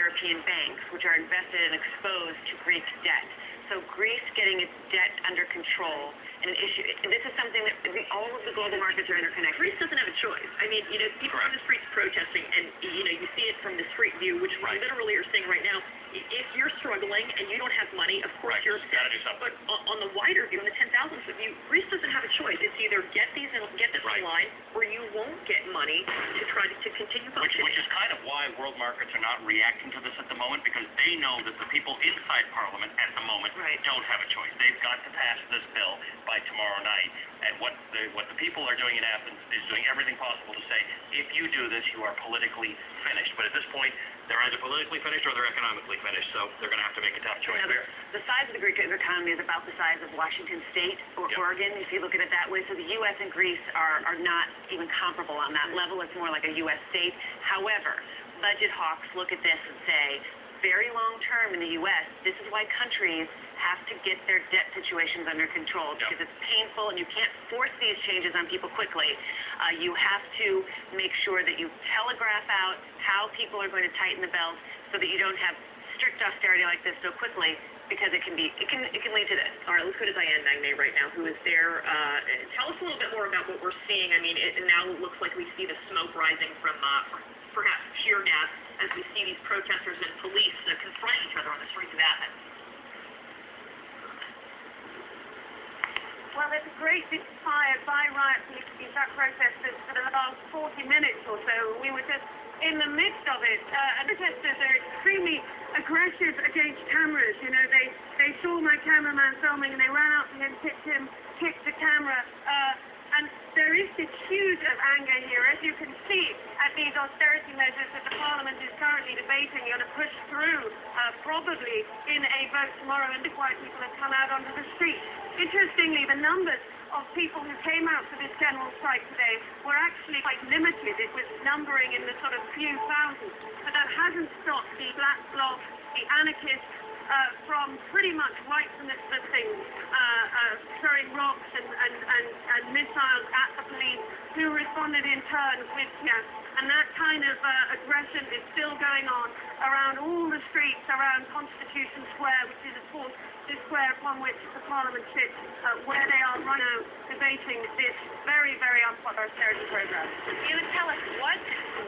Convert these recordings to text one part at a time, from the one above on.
European banks, which are invested and exposed to Greek debt. So Greece getting its debt under control, and an issue. This is something that all of the global markets are interconnected. Greece doesn't have a choice. I mean, people on the streets protesting, and you see it from the street view, which we literally are seeing right now. If you're struggling and you don't have money, of course you're upset. But on the wider view, on the 10,000 foot view, Greece doesn't have a choice. It's either get this in line, or you won't get money to try to continue functioning. Which is kind of why world markets are not reacting to this at the moment, because they know that the people inside Parliament at the moment don't have a choice. They've got to pass this bill by tomorrow night. And what the people are doing in Athens is doing everything possible to say, if you do this, you are politically finished. But at this point, they're either politically finished or they're economically finished, so they're going to have to make a tough choice there. The size of the Greek economy is about the size of Washington State or Oregon, if you look at it that way. So the U.S. and Greece are not even comparable on that level. It's more like a U.S. state. However, budget hawks look at this and say, very long term in the U.S., this is why countries have to get their debt situations under control, because it's painful and you can't force these changes on people quickly. You have to make sure that you telegraph out how people are going to tighten the belt so that you don't have strict austerity like this so quickly, because it can lead to this. All right, let's go to Diane Nagne right now, who is there. Tell us a little bit more about what we're seeing. I mean, it now looks like we see the smoke rising from perhaps tear gas as we see these protesters and police confront each other on the streets of Athens. Well, there's a great inspired by riots and protesters for the last 40 minutes or so. We were just in the midst of it. And protesters are extremely aggressive against cameras. They saw my cameraman filming and they ran up to him, kicked the camera. And there is this huge of anger here, as you can see, at these austerity measures that the Parliament is currently debating and are pushed through, probably in a vote tomorrow, and that's why people have come out onto the streets. Interestingly, the numbers of people who came out for this general strike today were actually quite limited. It was numbering in the sort of few thousands. But that hasn't stopped the Black Bloc, the anarchists, from pretty much right from the thing, throwing rocks and missiles at the police, who responded in turn with gas. And that kind of aggression is still going on around all the streets around Constitution Square, which is, of course, the square upon which the Parliament sits, where they are right now debating this very, very unpopular austerity program. You would tell us what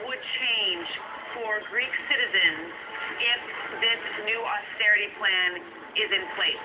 would change for Greek citizens if this new austerity plan is in place?